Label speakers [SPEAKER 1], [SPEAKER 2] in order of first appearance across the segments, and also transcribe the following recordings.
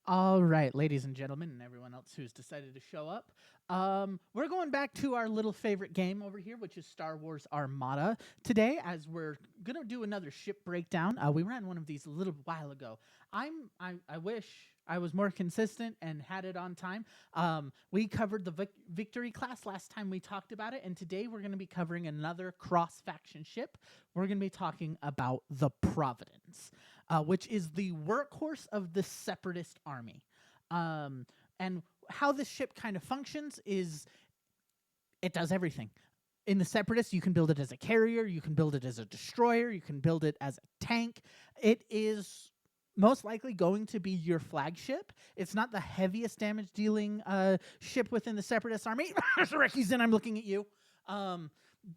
[SPEAKER 1] All right, ladies and gentlemen, and everyone else who's decided to show up. We're going back to our little favorite game over here, which is Star Wars Armada today, as we're gonna do another ship breakdown. We ran one of these a little while ago. I wish I was more consistent and had it on time. We covered the Victory class last time we talked about it, and today we're gonna be covering another cross-faction ship. We're gonna be talking about the Providence. Which is the workhorse of the Separatist army. And how this ship kind of functions is it does everything. In the Separatists, you can build it as a carrier, you can build it as a destroyer, you can build it as a tank. It is most likely going to be your flagship. It's not the heaviest damage dealing ship within the Separatist army. Ricky's in, I'm looking at you.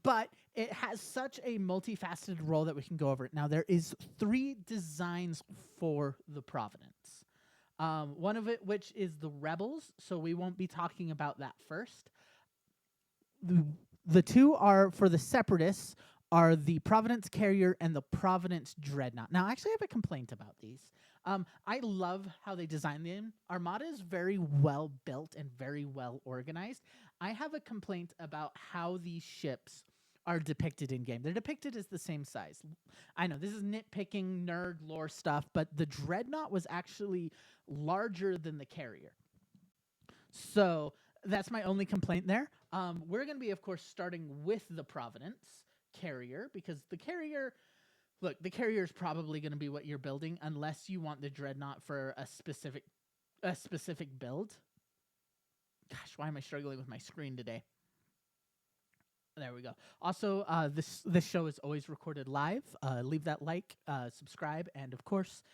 [SPEAKER 1] But it has such a multifaceted role that we can go over it. Now, there is 3 designs for the Providence. One of it, which is the Rebels, so we won't be talking about that first. The 2 are for the Separatists, are the Providence Carrier and the Providence Dreadnought. Now, I actually have a complaint about these. I love how they designed them. Armada is very well built and very well organized. I have a complaint about how these ships are depicted in game. They're depicted as the same size. I know this is nitpicking nerd lore stuff, but the Dreadnought was actually larger than the carrier. So that's my only complaint there. We're going to be, of course, starting with the Providence carrier because the carrier... Look, the carrier is probably going to be what you're building unless you want the Dreadnought for a specific build. Gosh, why am I struggling with my screen today? There we go. Also, this show is always recorded live. Leave that like, subscribe, and of course,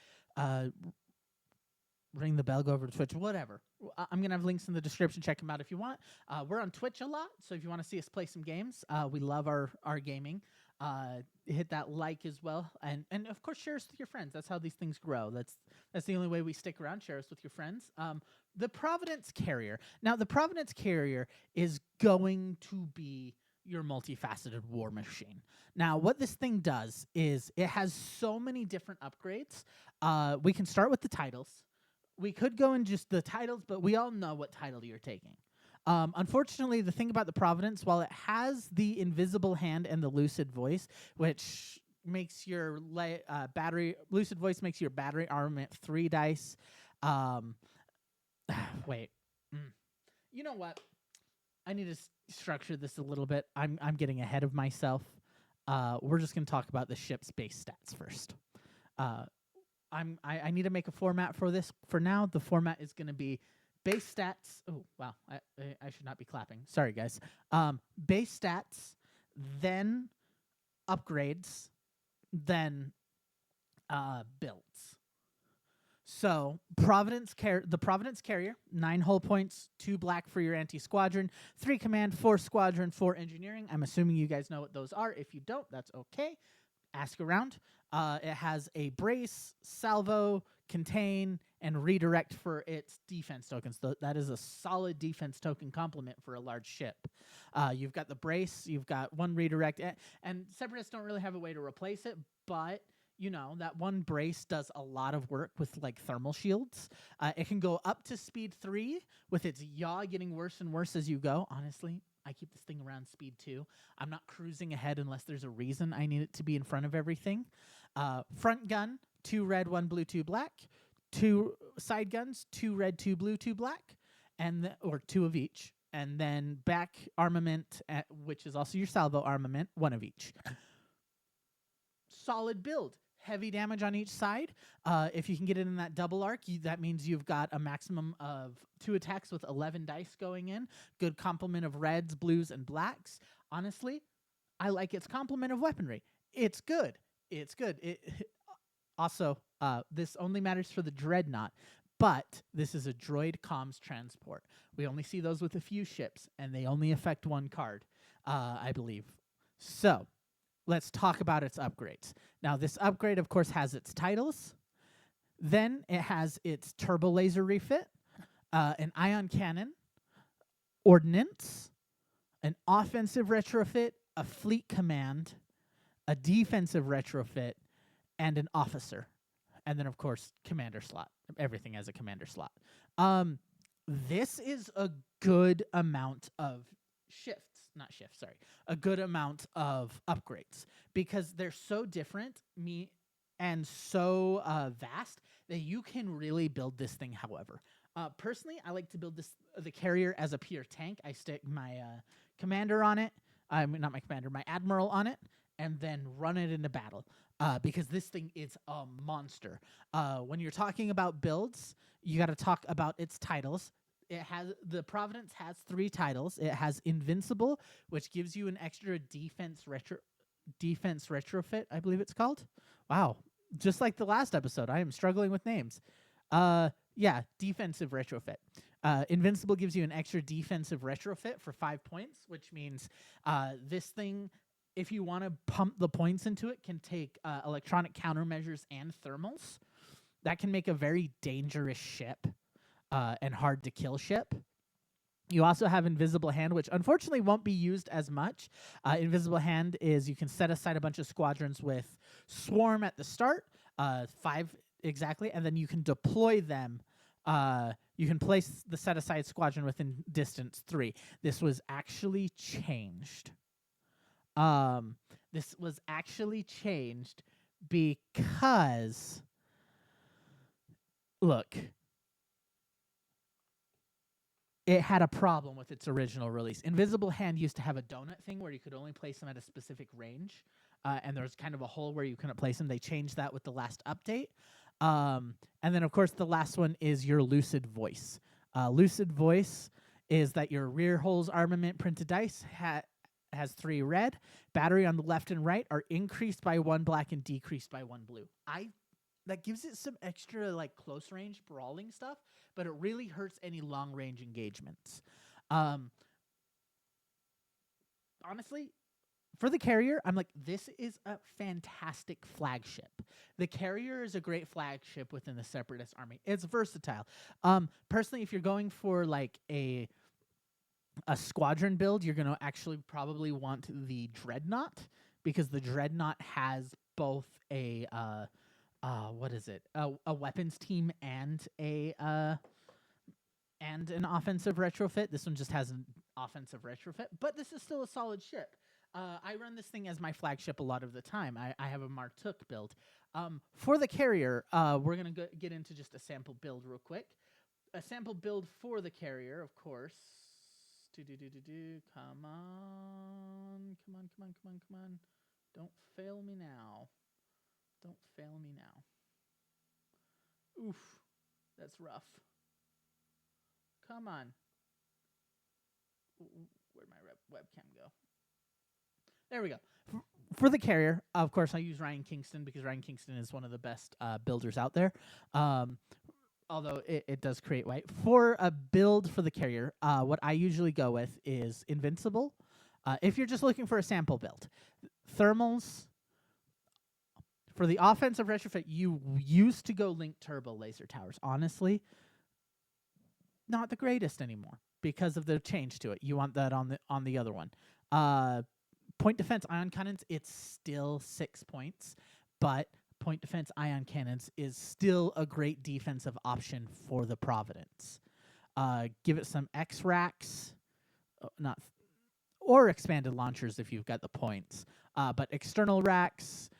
[SPEAKER 1] ring the bell, go over to Twitch, whatever. I'm going to have links in the description. Check them out if you want. We're on Twitch a lot, so if you want to see us play some games, we love our gaming. Hit that like as well, and of course share us with your friends. That's how these things grow. That's the only way we stick around. Share us with your friends. The Providence Carrier. Now, the Providence Carrier is going to be your multifaceted war machine. Now, what this thing does is it has so many different upgrades. We can start with the titles. We could go in just the titles, but we all know what title you're taking. Unfortunately, the thing about the Providence, while it has the invisible hand and the lucid voice, which makes your lucid voice makes your battery armament 3 dice. Wait, you know what? I need to structure this a little bit. I'm getting ahead of myself. We're just going to talk about the ship's base stats first. I need to make a format for this. For now, the format is going to be base stats. Oh, wow. I should not be clapping. Sorry, guys. Base stats, then upgrades, then builds. So, the Providence Carrier, 9 hull points, 2 black for your anti-squadron, 3 command, 4 squadron, 4 engineering. I'm assuming you guys know what those are. If you don't, that's okay. Ask around. It has a brace, salvo, contain, and redirect for its defense tokens. That is a solid defense token complement for a large ship. You've got the brace, you've got 1 redirect, and Separatists don't really have a way to replace it, but you know, that 1 brace does a lot of work with like thermal shields. It can go up to speed 3 with its yaw getting worse and worse as you go. Honestly, I keep this thing around speed 2. I'm not cruising ahead unless there's a reason I need it to be in front of everything. Front gun, 2 red, 1 blue, 2 black. 2 side guns, 2 red, 2 blue, 2 black, or 2 of each. And then back armament, which is also your salvo armament, 1 of each. Solid build. Heavy damage on each side. If you can get it in that double arc, that means you've got a maximum of 2 attacks with 11 dice going in. Good complement of reds, blues, and blacks. Honestly, I like its complement of weaponry. It's good. It's good. Also, this only matters for the Dreadnought, but this is a droid comms transport. We only see those with a few ships, and they only affect 1 card, I believe. So, let's talk about its upgrades. Now, this upgrade, of course, has its titles. Then it has its turbo laser refit, an ion cannon, ordnance, an offensive retrofit, a fleet command, a defensive retrofit, and an officer. And then, of course, commander slot. everything has a commander slot. This is a good amount of a good amount of upgrades because they're so different and so vast that you can really build this thing however. Personally, I like to build the carrier as a pure tank. I stick my commander on it, not my commander, my admiral on it, and then run it into battle because this thing is a monster. When you're talking about builds, you got to talk about its titles. The Providence has 3 titles. It has Invincible, which gives you an extra defense retrofit, I believe it's called. Wow, just like the last episode, I am struggling with names. Defensive retrofit. Invincible gives you an extra defensive retrofit for 5 points, which means this thing, if you want to pump the points into it, can take electronic countermeasures and thermals. That can make a very dangerous ship and hard to kill ship. You also have Invisible Hand, which unfortunately won't be used as much. Invisible Hand is you can set aside a bunch of squadrons with Swarm at the start, 5 exactly, and then you can deploy them. You can place the set-aside squadron within distance 3. This was actually changed. Because, look, it had a problem with its original release. Invisible Hand used to have a donut thing where you could only place them at a specific range, and there was kind of a hole where you couldn't place them. They changed that with the last update. And then, of course, the last one is your Lucid Voice. Lucid Voice is that your rear holes armament printed dice has 3 red. Battery on the left and right are increased by 1 black and decreased by 1 blue. That gives it some extra like close range brawling stuff, but it really hurts any long range engagements. Honestly, for the carrier, I'm like, this is a fantastic flagship. The carrier is a great flagship within the Separatist army. It's versatile. Personally, if you're going for like a squadron build, you're going to actually probably want the dreadnought because the dreadnought has both a weapons team and an offensive retrofit. This one just has an offensive retrofit, but this is still a solid ship. I run this thing as my flagship a lot of the time. I have a Martuk build. For the carrier, we're going to get into just a sample build real quick. A sample build for the carrier, of course. Come on. Don't fail me now. Oof, that's rough. Come on. Where'd my webcam go? There we go. For the carrier, of course, I use Ryan Kingston because Ryan Kingston is one of the best builders out there. Although it does create white. For a build for the carrier, what I usually go with is Invincible. If you're just looking for a sample build. Thermals. For the offensive retrofit, you used to go Link Turbo laser towers. Honestly, not the greatest anymore because of the change to it. You want that on the other one. Point defense ion cannons, it's still 6 points, but point defense ion cannons is still a great defensive option for the Providence. Give it some X-Racks, or expanded launchers if you've got the points. But external racks,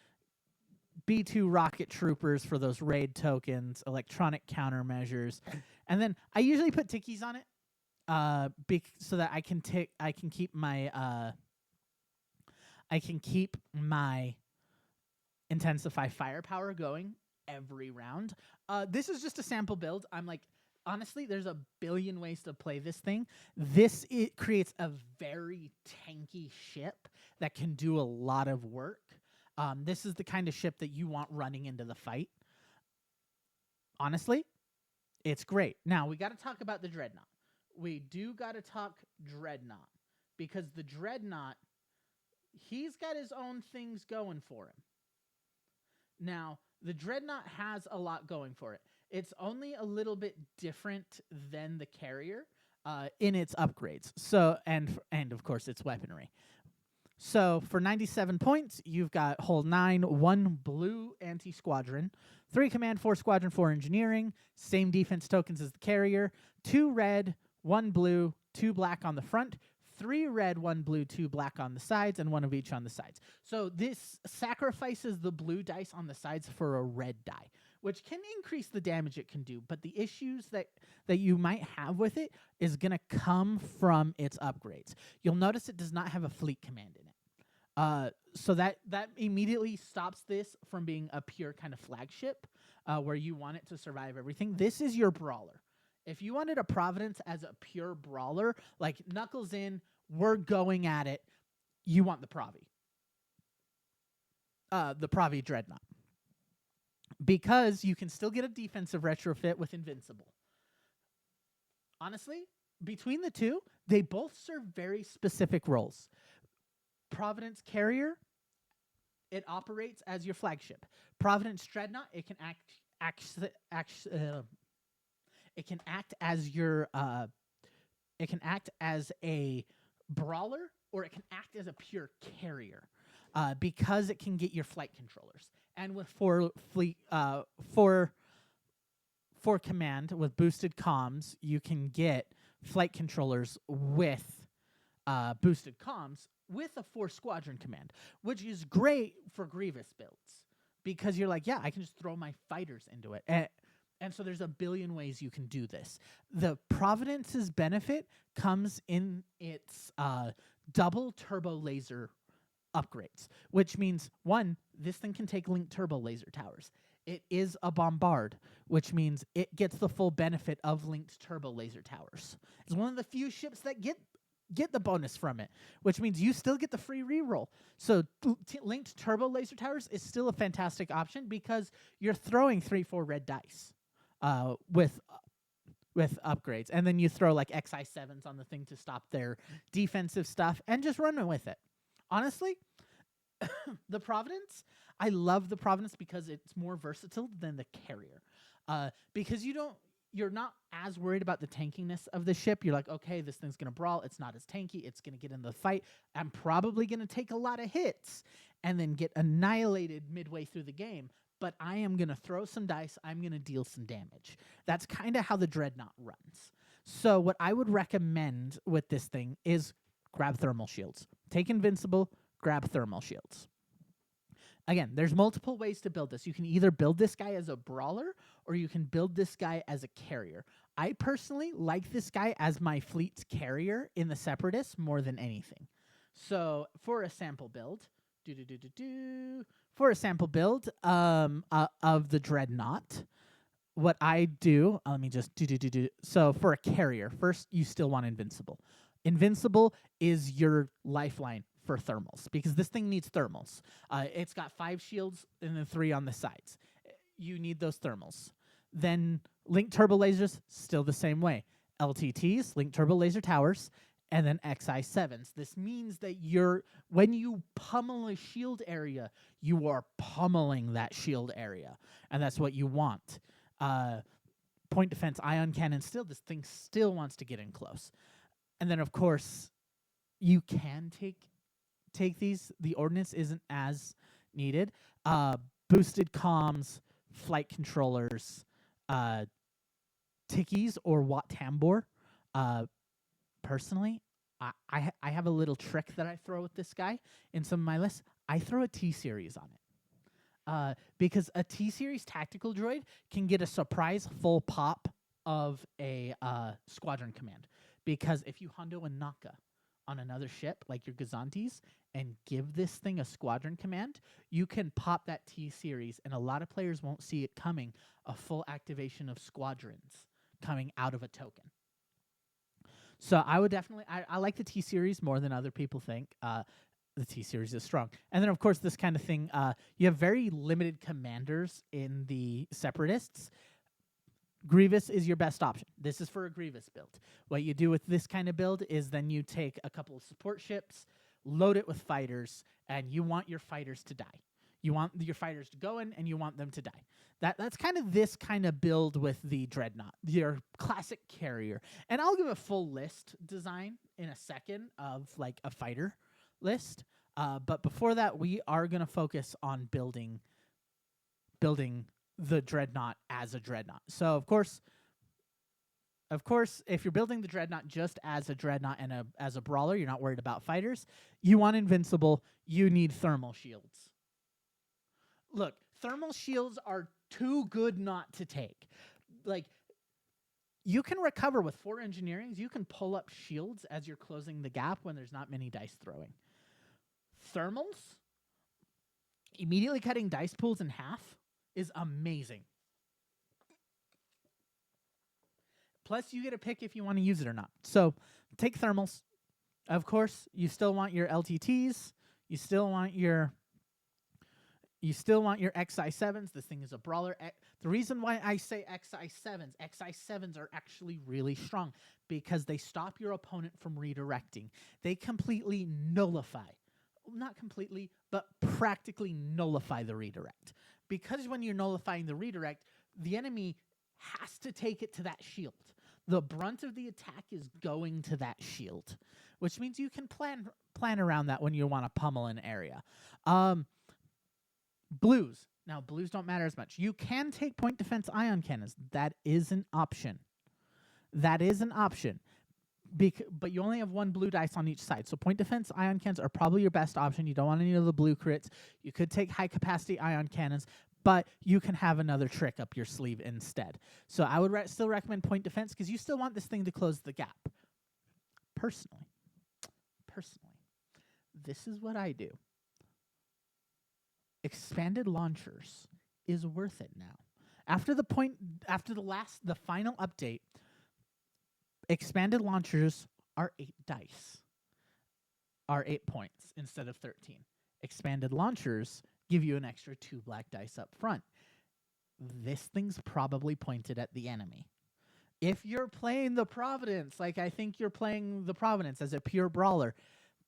[SPEAKER 1] B2 rocket troopers for those raid tokens, electronic countermeasures, and then I usually put tickies on it, so that I can keep my intensify firepower going every round. This is just a sample build. I'm like, honestly, there's a billion ways to play this thing. It creates a very tanky ship that can do a lot of work. This is the kind of ship that you want running into the fight. Honestly, it's great. Now, we got to talk about the Dreadnought. We do got to talk Dreadnought because the Dreadnought, he's got his own things going for him. Now, the Dreadnought has a lot going for it. It's only a little bit different than the carrier in its upgrades. So, and of course, its weaponry. So for 97 points, you've got hull 9, 1 blue anti-squadron, 3 command, 4 squadron, 4 engineering, same defense tokens as the carrier, 2 red, 1 blue, 2 black on the front, 3 red, 1 blue, 2 black on the sides, and 1 of each on the sides. So this sacrifices the blue dice on the sides for a red die, which can increase the damage it can do. But the issues that you might have with it is going to come from its upgrades. You'll notice it does not have a fleet command in it. So that immediately stops this from being a pure kind of flagship where you want it to survive everything. This is your brawler. If you wanted a Providence as a pure brawler, like knuckles in, we're going at it, you want the Provi Dreadnought. Because you can still get a defensive retrofit with Invincible. Honestly, between the two, they both serve very specific roles. Providence Carrier, it operates as your flagship. Providence Dreadnought, it can act as a brawler, or it can act as a pure carrier, because it can get your flight controllers. And with for command with boosted comms, you can get flight controllers with boosted comms with a 4 squadron command, which is great for Grievous builds because you're like, yeah, I can just throw my fighters into it. And so there's a billion ways you can do this. The Providence's benefit comes in its double turbo laser upgrades, which means, 1, this thing can take linked turbo laser towers. It is a bombard, which means it gets the full benefit of linked turbo laser towers. It's one of the few ships that get the bonus from it, which means you still get the free reroll. So linked turbo laser towers is still a fantastic option because you're throwing 3-4 red dice with upgrades, and then you throw like XI7s on the thing to stop their defensive stuff and just run with it. Honestly, the Providence, I love the Providence because it's more versatile than the carrier. Because you're not as worried about the tankiness of the ship. You're like, okay, this thing's going to brawl. It's not as tanky. It's going to get in the fight. I'm probably going to take a lot of hits and then get annihilated midway through the game. But I am going to throw some dice. I'm going to deal some damage. That's kind of how the Dreadnought runs. So what I would recommend with this thing is grab thermal shields. Take Invincible, grab thermal shields. Again, there's multiple ways to build this. You can either build this guy as a brawler, or you can build this guy as a carrier. I personally like this guy as my fleet's carrier in the Separatists more than anything. So for a sample build, of the Dreadnought, what I do, let me just So for a carrier, first you still want Invincible. Invincible is your lifeline for thermals because this thing needs thermals. It's got 5 shields and then 3 on the sides. You need those thermals. Then linked turbo lasers, still the same way. LTTs, linked turbo laser towers, and then XI7s. This means that when you pummel a shield area, you are pummeling that shield area, and that's what you want. Point defense, ion cannon, still, this thing still wants to get in close. And then, of course, you can take these. The ordnance isn't as needed. Boosted comms, flight controllers, Tickies or Wat Tambor. Personally, I have a little trick that I throw with this guy in some of my lists. I throw a T-Series on it. Because a T-Series tactical droid can get a surprise full pop of a squadron command. Because if you Hondo and Naka on another ship, like your Gazantes, and give this thing a squadron command, you can pop that T-Series, and a lot of players won't see it coming, a full activation of squadrons coming out of a token. So I would definitely, I like the T-Series more than other people think. The T-Series is strong. And then, of course, this kind of thing, you have very limited commanders in the Separatists. Grievous is your best option. This is for a Grievous build. What you do with this kind of build is then you take a couple of support ships, load it with fighters, and you want your fighters to die. You want your fighters to go in, and you want them to die. That's kind of this kind of build with the Dreadnought, your classic carrier. And I'll give a full list design in a second of like a fighter list. But before that, we are going to focus on building the dreadnought as a dreadnought. So of course, if you're building the dreadnought just as a dreadnought and as a brawler, you're not worried about fighters. You want invincible. You need thermal shields. Look, thermal shields are too good not to take. Like, you can recover with 4 engineerings. You can pull up shields as you're closing the gap when there's not many dice throwing. Thermals, immediately cutting dice pools in half is amazing. Plus, you get to pick if you want to use it or not. So, take thermals. Of course, you still want your LTTs. You still want your XI7s. This thing is a brawler. The reason why I say XI7s are actually really strong because they stop your opponent from redirecting. They completely nullify. Not completely, but practically nullify the redirect. Because when you're nullifying the redirect, the enemy has to take it to that shield. The brunt of the attack is going to that shield, which means you can plan around that when you want to pummel an area. Blues. Now, blues don't matter as much. You can take point defense ion cannons. That is an option. But you only have 1 blue dice on each side. So point defense ion cannons are probably your best option. You don't want any of the blue crits. You could take high capacity ion cannons, but you can have another trick up your sleeve instead. So I would still recommend point defense because you still want this thing to close the gap. Personally, this is what I do. Expanded launchers is worth it now. After the final update, expanded launchers are 8 dice. Are 8 points instead of 13. Expanded launchers give you an extra 2 black dice up front. This thing's probably pointed at the enemy. If you're playing the Providence, like I think you're playing the Providence as a pure brawler,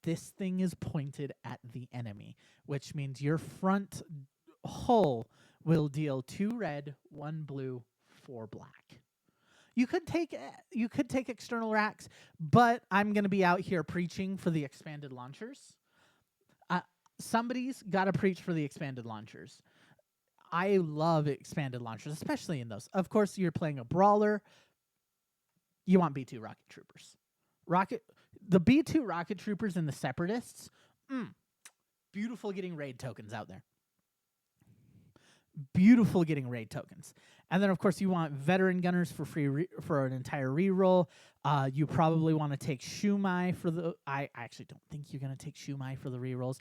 [SPEAKER 1] this thing is pointed at the enemy, which means your front hull will deal 2 red, 1 blue, 4 black. You could take external racks, but I'm going to be out here preaching for the expanded launchers. Somebody's got to preach for the expanded launchers. I love expanded launchers, especially in those. Of course, you're playing a brawler. You want B2 rocket troopers. The B2 rocket troopers and the separatists, beautiful getting raid tokens out there. Beautiful getting raid tokens. And then, of course, you want veteran gunners for free for an entire reroll. You probably want to take Shumai for the... I actually don't think you're going to take Shumai for the rerolls.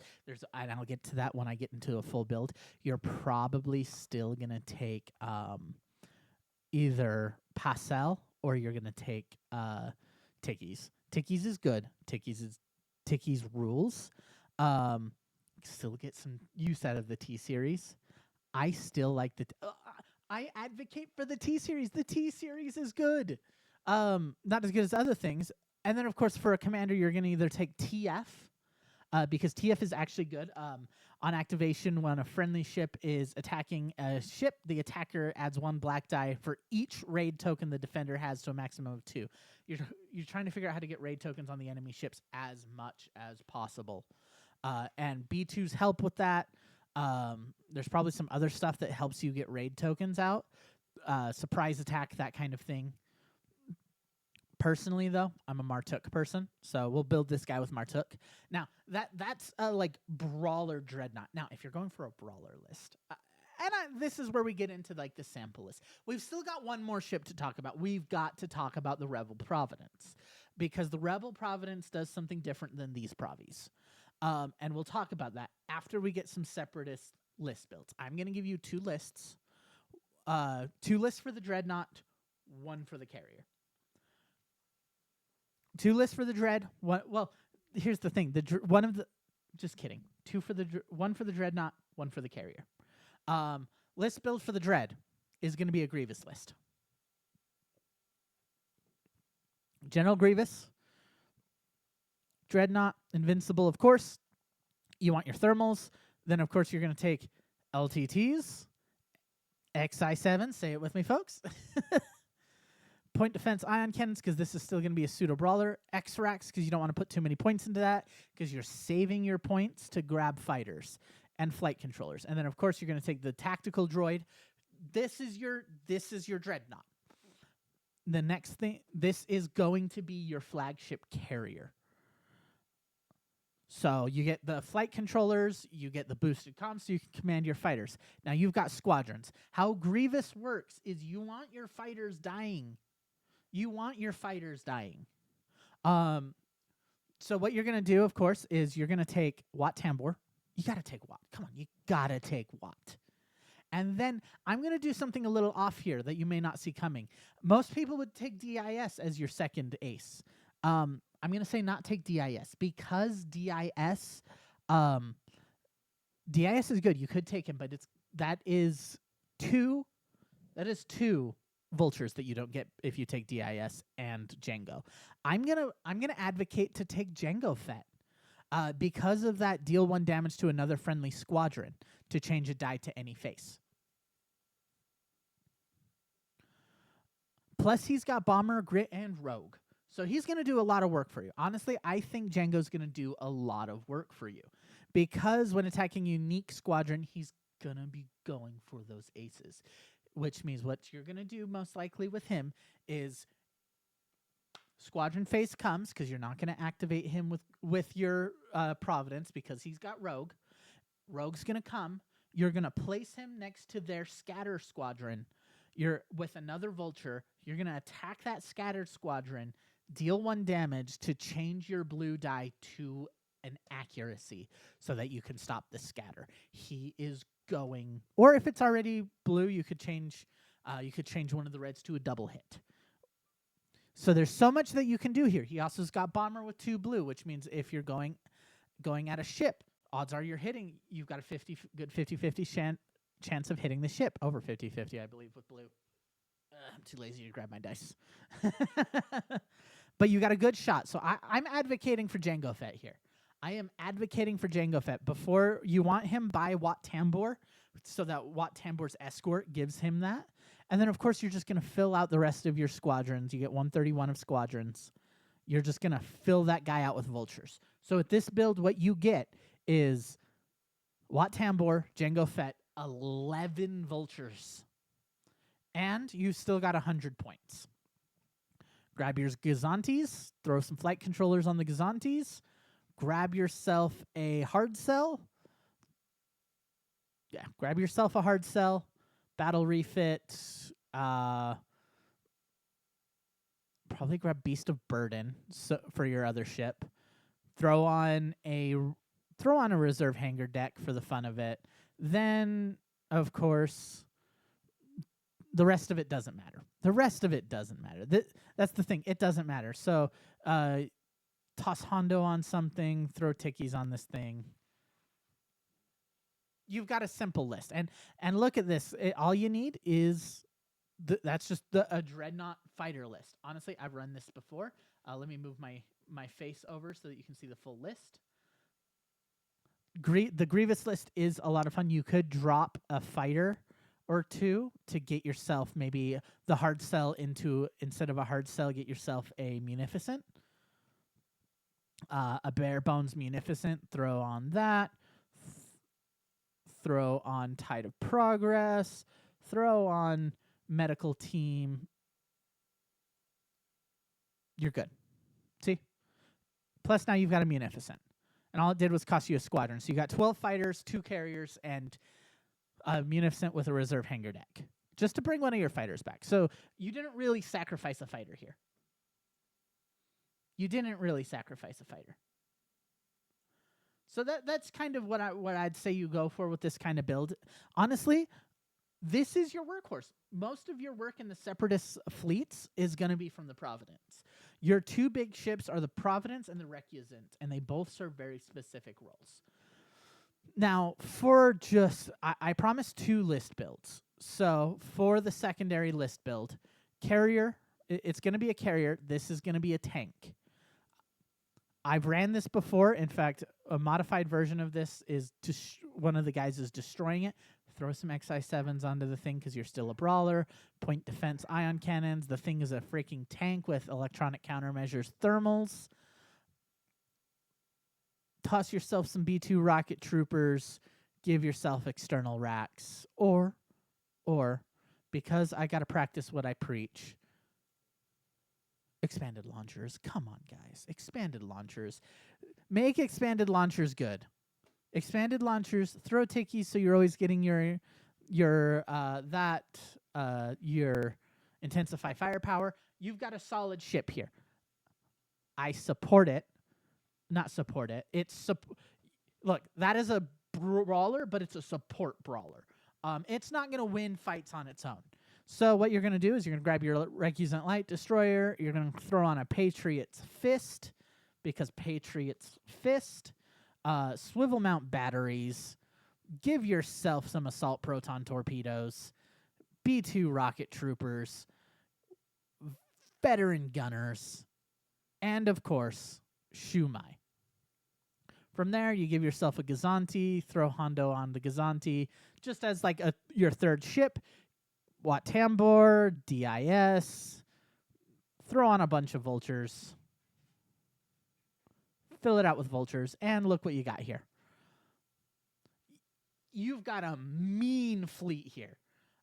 [SPEAKER 1] And I'll get to that when I get into a full build. You're probably still going to take either Pasel or you're going to take Tickies. Tickies is good. Tickies rules. Still get some use out of the T-Series. I still like the... I advocate for the T-Series. The T-Series is good. Not as good as other things. And then, of course, for a commander, you're going to either take TF, because TF is actually good. On activation, when a friendly ship is attacking a ship, the attacker adds 1 black die for each raid token the defender has to a maximum of 2. You're trying to figure out how to get raid tokens on the enemy ships as much as possible. And B2s help with that. There's probably some other stuff that helps you get raid tokens out. Surprise attack, that kind of thing. Personally, though, I'm a Martuk person, so we'll build this guy with Martuk. Now, that's like brawler dreadnought. Now, if you're going for a brawler list, this is where we get into like the sample list. We've still got one more ship to talk about. We've got to talk about the Rebel Providence, because the Rebel Providence does something different than these Provies. And we'll talk about that after we get some separatist list builds. I'm going to give you 2 lists. 2 lists for the dreadnought, 1 for the carrier. 2 lists for the dread. Well, here's the thing. Just kidding. 1 for the dreadnought, 1 for the carrier. List build for the dread is going to be a Grievous list. General Grievous, dreadnought, invincible, of course. You want your thermals. Then, of course, you're going to take LTTs, XI7, say it with me, folks. point defense ion cannons, because this is still going to be a pseudo brawler. X-Rax, because you don't want to put too many points into that, because you're saving your points to grab fighters and flight controllers. And then of course you're going to take the tactical droid. This is your dreadnought. The next thing, this is going to be your flagship carrier. So you get the flight controllers, you get the boosted comms, so you can command your fighters. Now you've got squadrons. How Grievous works is you want your fighters dying. You want your fighters dying. So what you're going to do, of course, is you're going to take Wat Tambor. You got to take Wat. Come on, you got to take Wat. And then I'm going to do something a little off here that you may not see coming. Most people would take DIS as your second ace. I'm going to say not take DIS because DIS is good. You could take him, but that is two vultures that you don't get if you take DIS and Jango. I'm gonna advocate to take Jango Fett because of that deal 1 damage to another friendly squadron to change a die to any face. Plus, he's got Bomber, Grit, and Rogue. So he's going to do a lot of work for you. Honestly, I think Jango's going to do a lot of work for you. Because when attacking unique squadron, he's going to be going for those aces. Which means what you're going to do most likely with him is squadron phase comes, because you're not going to activate him with your Providence because he's got Rogue. Rogue's going to come. You're going to place him next to their scatter squadron. You're with another vulture. You're going to attack that scattered squadron, deal 1 damage to change your blue die to an accuracy so that you can stop the scatter. He is going, or if it's already blue, you could change one of the reds to a double hit. So there's so much that you can do here. He also's got Bomber with 2 blue, which means if you're going at a ship, odds are you've got a good 50-50 chance of hitting the ship. Over 50-50, I believe, with blue. I'm too lazy to grab my dice. But you got a good shot. So I'm advocating for Jango Fett here. I am advocating for Jango Fett. Before you want him by Wat Tambor, so that Wat Tambor's escort gives him that. And then, of course, you're just going to fill out the rest of your squadrons. You get 131 of squadrons. You're just going to fill that guy out with vultures. So with this build, what you get is Wat Tambor, Jango Fett, 11 vultures. And you still got 100 points. Grab your Gazantes, throw some flight controllers on the Gazantes, grab yourself a hard cell. Yeah, grab yourself a hard cell, battle refit, probably grab Beast of Burden for your other ship. Throw on a reserve hangar deck for the fun of it. Then, of course, the rest of it doesn't matter. That's the thing. It doesn't matter. So toss Hondo on something, throw Tickies on this thing. You've got a simple list. And look at this. All you need is that's just a Dreadnought fighter list. Honestly, I've run this before. Let me move my face over so that you can see the full list. The Grievous list is a lot of fun. You could drop a fighter or 2 to get yourself maybe the hard cell instead of a hard cell, get yourself a Munificent. A bare bones Munificent, throw on that. Throw on Tide of Progress. Throw on Medical Team. You're good. See? Plus now you've got a Munificent. And all it did was cost you a squadron. So you got 12 fighters, 2 carriers, and a Munificent with a reserve hangar deck. Just to bring one of your fighters back. So you didn't really sacrifice a fighter here. So that's kind of what I'd say you go for with this kind of build. Honestly, this is your workhorse. Most of your work in the Separatist fleets is going to be from the Providence. Your 2 big ships are the Providence and the Recusant, and they both serve very specific roles. Now, I promised 2 list builds. So for the secondary list build, carrier, it's going to be a carrier. This is going to be a tank. I've ran this before. In fact, a modified version of this is one of the guys is destroying it. throw some XI7s onto the thing because you're still a brawler. Point defense ion cannons. The thing is a freaking tank with electronic countermeasures thermals. Toss yourself some B2 rocket troopers. Give yourself external racks. Or, because I got to practice what I preach, expanded launchers. Come on, guys. Expanded launchers. Make expanded launchers good. Expanded launchers, throw tickies so you're always getting your intensify firepower. You've got a solid ship here. I support it. Not support it. Look, that is a brawler, but it's a support brawler. It's not going to win fights on its own. So what you're going to do is you're going to grab your Recusant Light Destroyer. You're going to throw on a Patriot's Fist, because Patriot's Fist. Swivel mount batteries. Give yourself some assault proton torpedoes. B2 rocket troopers. Veteran gunners. And, of course, Shumai. From there, you give yourself a Gazanti. Throw Hondo on the Gazanti. Just as like your third ship. Wat Tambor. DIS. Throw on a bunch of vultures. Fill it out with vultures, and look what you got here. You've got a mean fleet here.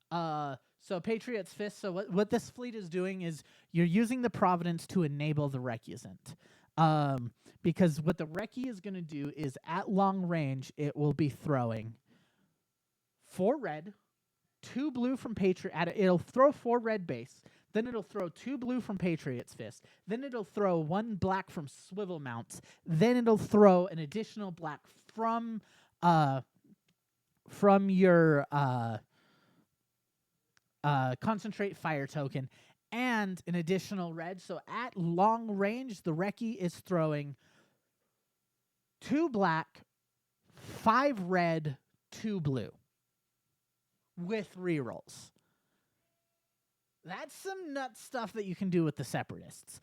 [SPEAKER 1] So Patriot's Fist, so what this fleet is doing is you're using the Providence to enable the Recusant. Because what the Recce is going to do is at long range, it will be throwing 4 red, 2 blue from Patriot. It'll throw 4 red base. Then it'll throw 2 blue from Patriot's Fist. Then it'll throw 1 black from Swivel Mounts. Then it'll throw an additional black from your Concentrate Fire token, and an additional red. So at long range, the Recce is throwing 2 black, 5 red, 2 blue with rerolls. That's some nut stuff that you can do with the Separatists.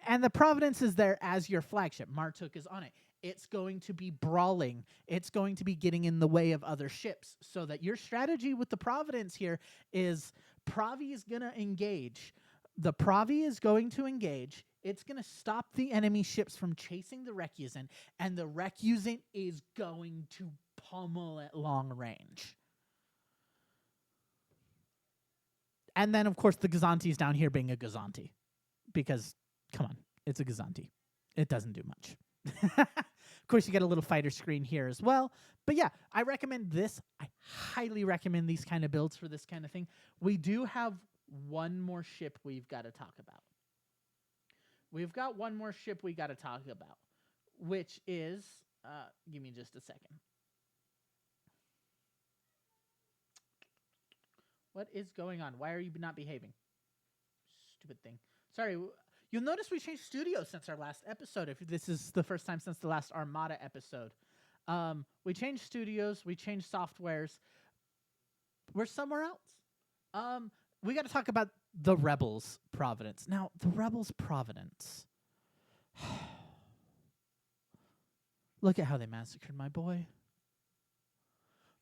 [SPEAKER 1] And the Providence is there as your flagship. Martuk is on it. It's going to be brawling. It's going to be getting in the way of other ships. So that your strategy with the Providence here is Pravi is going to engage. The Pravi is going to engage. It's going to stop the enemy ships from chasing the Recusant. And the Recusant is going to pummel at long range. And then, of course, the Gazanti's down here being a Gazanti. Because, come on, it's a Gazanti. It doesn't do much. Of course, you get a little fighter screen here as well. But yeah, I recommend this. I highly recommend these kind of builds for this kind of thing. We do have one more ship we've got to talk about. We've got one more ship we got to talk about, which is, give me just a second. What is going on? Why are you not behaving? Stupid thing. Sorry. You'll notice we changed studios since our last episode, if this is the first time since the last Armada episode. We changed studios. We changed softwares. We're somewhere else. We got to talk about the Rebels Providence. Now, the Rebels Providence. Look at how they massacred my boy.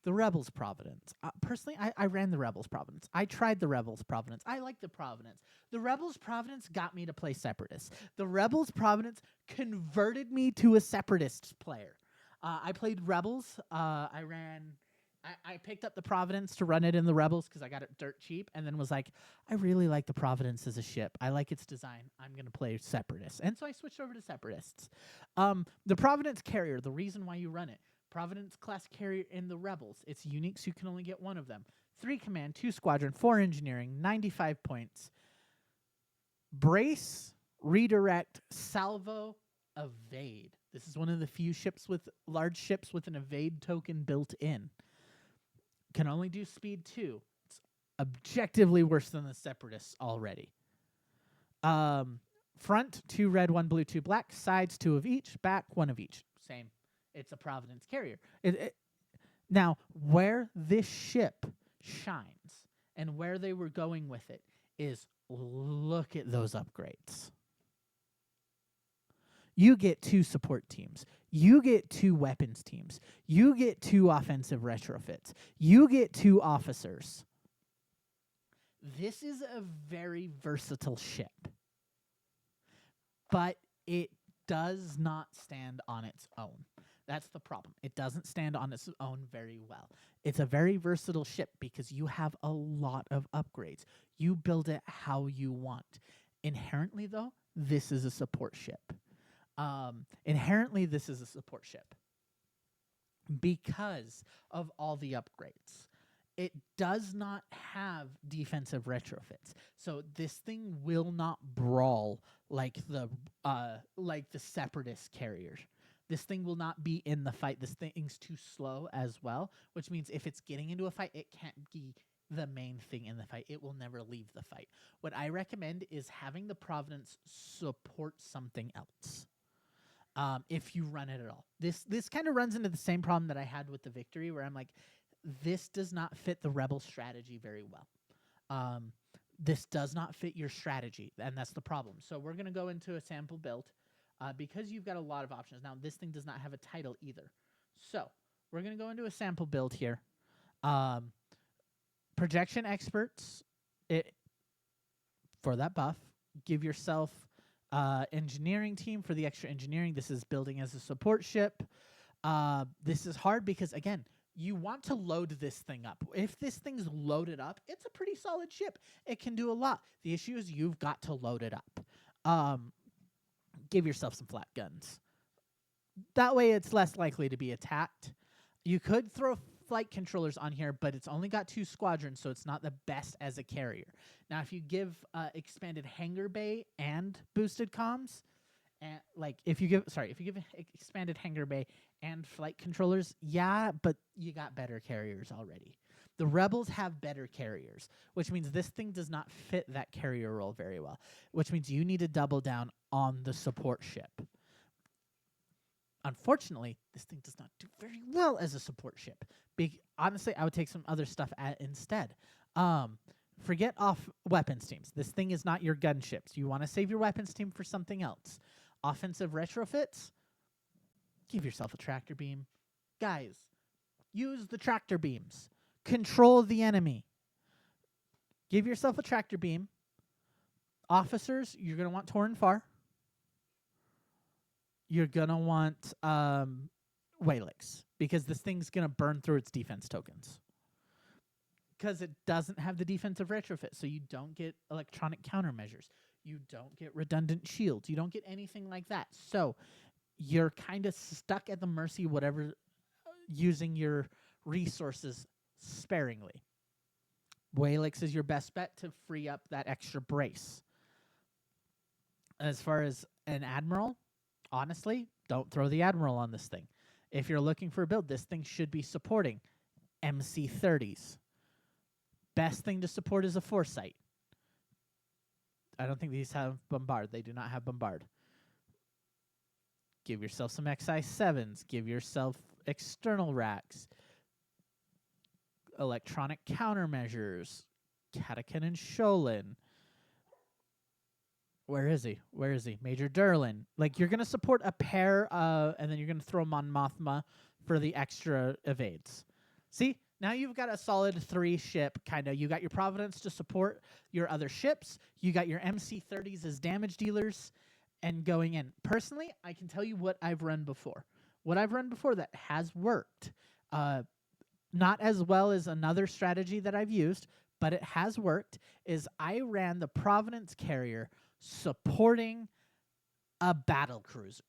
[SPEAKER 1] The Rebels Providence. Personally, I ran the Rebels Providence. I tried the Rebels Providence. I like the Providence. The Rebels Providence got me to play Separatists. The Rebels Providence converted me to a Separatists player. I played Rebels. I picked up the Providence to run it in the Rebels because I got it dirt cheap, and then was like, I really like the Providence as a ship. I like its design. I'm going to play Separatists. And so I switched over to Separatists. The Providence carrier, the reason why you run it, Providence class carrier in the Rebels. It's unique, so you can only get one of them. 3 command, 2 squadron, 4 engineering, 95 points. Brace, redirect, salvo, evade. This is one of the few large ships with an evade token built in. Can only do speed 2. It's objectively worse than the Separatists already. Front, 2 red, 1 blue, 2 black. Sides, 2 of each. Back, 1 of each. Same. It's a Providence carrier. Now, where this ship shines and where they were going with it is look at those upgrades. You get 2 support teams. You get 2 weapons teams. You get 2 offensive retrofits. You get 2 officers. This is a very versatile ship, but it does not stand on its own. That's the problem. It doesn't stand on its own very well. It's a very versatile ship because you have a lot of upgrades. You build it how you want. Inherently, though, this is a support ship. Inherently, this is a support ship because of all the upgrades. It does not have defensive retrofits, so this thing will not brawl like the separatist carriers. This thing will not be in the fight. This thing's too slow as well, which means if it's getting into a fight, it can't be the main thing in the fight. It will never leave the fight. What I recommend is having the Providence support something else. If you run it at all. This kind of runs into the same problem that I had with the Victory, where I'm like, this does not fit the Rebel strategy very well. This does not fit your strategy, and that's the problem. So we're going to go into a sample build because you've got a lot of options. Now, this thing does not have a title either. So we're going to go into a sample build here. Projection experts, for that buff, give yourself engineering team for the extra engineering. This is building as a support ship. This is hard because, again, you want to load this thing up. If this thing's loaded up, it's a pretty solid ship. It can do a lot. The issue is you've got to load it up. Give yourself some flat guns. That way it's less likely to be attacked. You could throw flight controllers on here, but it's only got 2 squadrons, so it's not the best as a carrier. Now, if you give expanded hangar bay and boosted comms, and if you give expanded hangar bay and flight controllers, yeah, but you got better carriers already. The Rebels have better carriers, which means this thing does not fit that carrier role very well, which means you need to double down on the support ship. Unfortunately, this thing does not do very well as a support ship. Honestly, I would take some other stuff instead. Forget off weapons teams. This thing is not your gunships. You want to save your weapons team for something else. Offensive retrofits, give yourself a tractor beam. Guys, use the tractor beams. Control the enemy. Give yourself a tractor beam. Officers, you're going to want Torn Far. You're going to want Walix, because this thing's going to burn through its defense tokens. Because it doesn't have the defensive retrofit, so you don't get electronic countermeasures. You don't get redundant shields. You don't get anything like that. So you're kind of stuck at the mercy of whatever, using your resources sparingly. Walix is your best bet to free up that extra brace. As far as an Admiral, honestly, don't throw the Admiral on this thing. If you're looking for a build, this thing should be supporting MC-30s. Best thing to support is a Foresight. I don't think these have Bombard. They do not have Bombard. Give yourself some XI-7s. Give yourself external racks. Electronic countermeasures. Catachan and Sholin. Where is he? Major Durlin. You're going to support a pair, and then you're going to throw Mon Mothma for the extra evades. See? Now you've got a solid 3-ship kind of. You got your Providence to support your other ships. You got your MC-30s as damage dealers and going in. Personally, I can tell you what I've run before. What I've run before that has worked. Not as well as another strategy that I've used, but it has worked, is I ran the Providence carrier supporting a battle cruiser.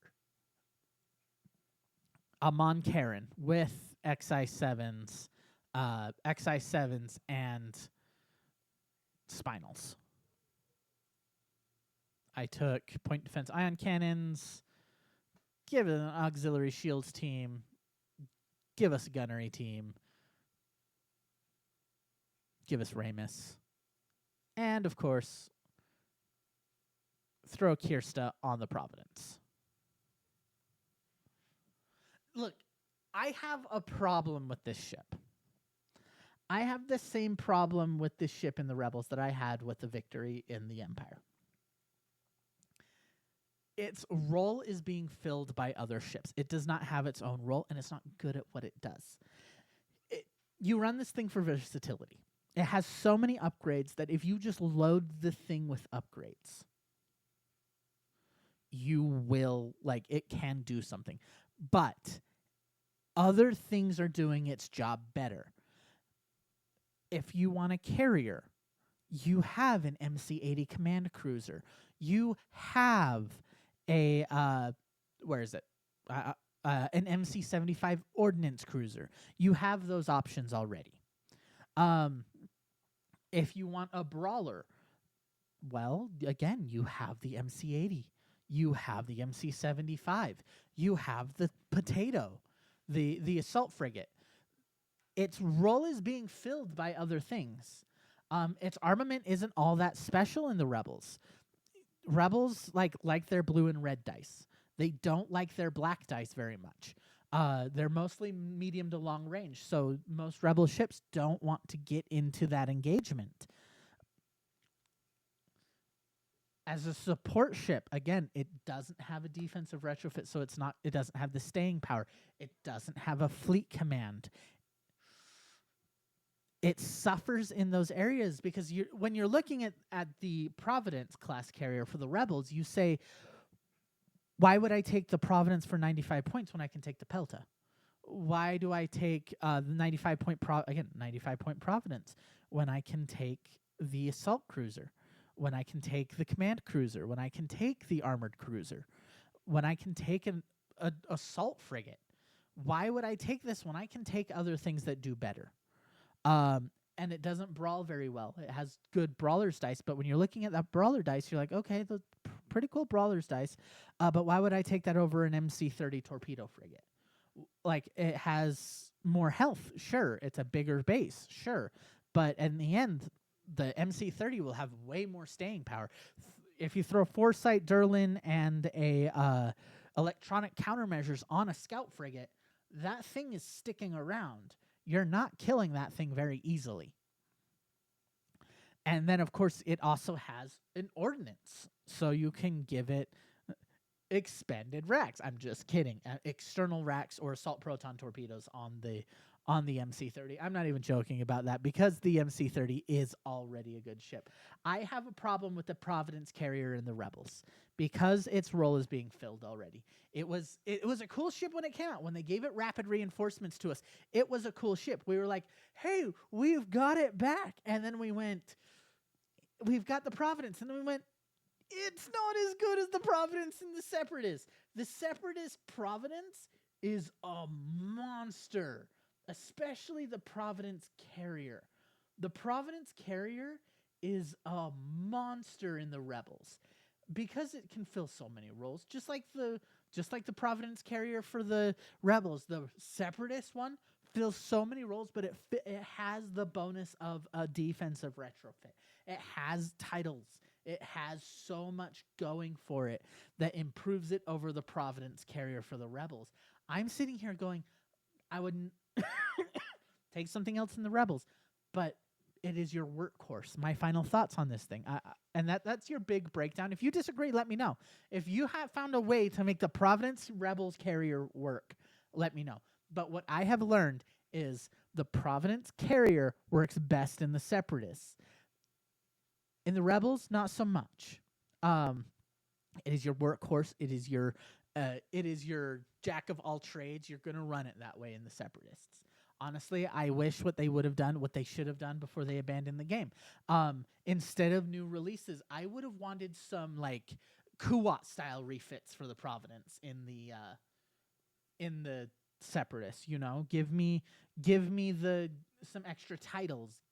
[SPEAKER 1] A Mon Karen with XI-7s. XI-7s and Spinals. I took point defense ion cannons, give it an auxiliary shields team, give us a gunnery team, give us Ramus, and of course, throw Kirsta on the Providence. Look, I have a problem with this ship. I have the same problem with this ship in the Rebels that I had with the Victory in the Empire. its role is being filled by other ships. It does not have its own role, and it's not good at what it does. You run this thing for versatility. It has so many upgrades that if you just load the thing with upgrades, you will, like, it can do something. But other things are doing its job better. If you want a carrier, you have an MC-80 command cruiser. You have a where is it? An MC-75 ordnance cruiser. You have those options already. If you want a brawler, well, again, you have the MC-80. You have the MC-75. You have the potato, the assault frigate. Its role is being filled by other things. Its armament isn't all that special in the Rebels. Rebels like their blue and red dice. They don't like their black dice very much. They're mostly medium to long range, so most Rebel ships don't want to get into that engagement. As a support ship, again, it doesn't have a defensive retrofit, so it doesn't have the staying power. It doesn't have a fleet command. It suffers in those areas because when you're looking at the Providence class carrier for the Rebels, you say, why would I take the Providence for 95 points when I can take the Pelta? Why do I take the 95 point Providence when I can take the assault cruiser, when I can take the command cruiser, when I can take the armored cruiser, when I can take an assault frigate? Why would I take this when I can take other things that do better? And it doesn't brawl very well. It has good brawler's dice, but when you're looking at that brawler dice, you're like, okay, the pretty cool brawler's dice, but why would I take that over an MC-30 torpedo frigate? Like, it has more health, sure. It's a bigger base, sure. But in the end, the MC-30 will have way more staying power. If you throw Foresight, Durlin, and a electronic countermeasures on a scout frigate, that thing is sticking around. You're not killing that thing very easily. And then, of course, it also has an ordnance. So you can give it expended racks. I'm just kidding. External racks or assault proton torpedoes on the MC-30. I'm not even joking about that because the MC-30 is already a good ship. I have a problem with the Providence carrier in the Rebels because its role is being filled already. It was a cool ship when it came out. When they gave it rapid reinforcements to us, it was a cool ship. We were like, hey, we've got it back. And then we went, we've got the Providence. And then we went, it's not as good as the Providence and the Separatist. The Separatist Providence is a monster, especially the Providence carrier. The Providence carrier is a monster in the Rebels because it can fill so many roles, just like the Providence carrier for the Rebels. The Separatist one fills so many roles, but it has the bonus of a defensive retrofit. It has titles. It has so much going for it that improves it over the Providence carrier for the Rebels. I'm sitting here going, I wouldn't take something else in the Rebels, but it is your workhorse. My final thoughts on this thing. And that's your big breakdown. If you disagree, let me know. If you have found a way to make the Providence Rebels carrier work, let me know. But what I have learned is the Providence carrier works best in the Separatists. In the Rebels, not so much. It is your workhorse. It is your jack of all trades. You're going to run it that way in the Separatists. Honestly, I wish what they should have done before they abandoned the game. Instead of new releases, I would have wanted some like Kuwat style refits for the Providence in the Separatists. You know, give me some extra titles.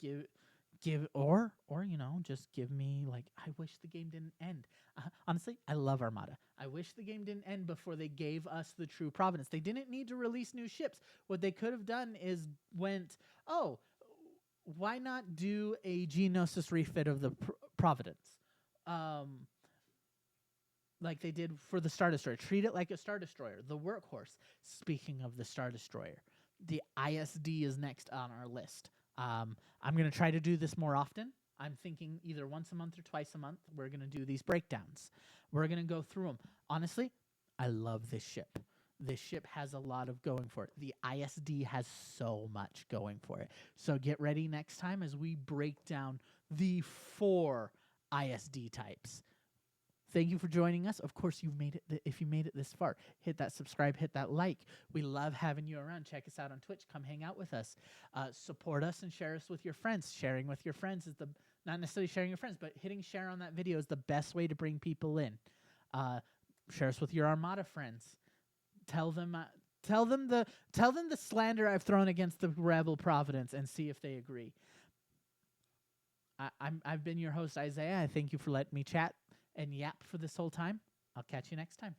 [SPEAKER 1] Or you know, just give me, like, I wish the game didn't end. Honestly, I love Armada. I wish the game didn't end before they gave us the true Providence. They didn't need to release new ships. What they could have done is why not do a Geonosis refit of the Providence? Like they did for the Star Destroyer. Treat it like a Star Destroyer, the workhorse. Speaking of the Star Destroyer, the ISD is next on our list. I'm going to try to do this more often. I'm thinking either once a month or twice a month, we're going to do these breakdowns. We're going to go through them. Honestly, I love this ship. This ship has a lot of going for it. The ISD has so much going for it. So get ready next time as we break down the 4 ISD types. Thank you for joining us. Of course, you've made it. If you made it this far, hit that subscribe, hit that like. We love having you around. Check us out on Twitch. Come hang out with us. Support us and share us with your friends. Sharing with your friends is not necessarily sharing your friends, but hitting share on that video is the best way to bring people in. Share us with your Armada friends. Tell them the slander I've thrown against the rebel Providence and see if they agree. I've been your host, Isaiah. I thank you for letting me chat and yap for this whole time. I'll catch you next time.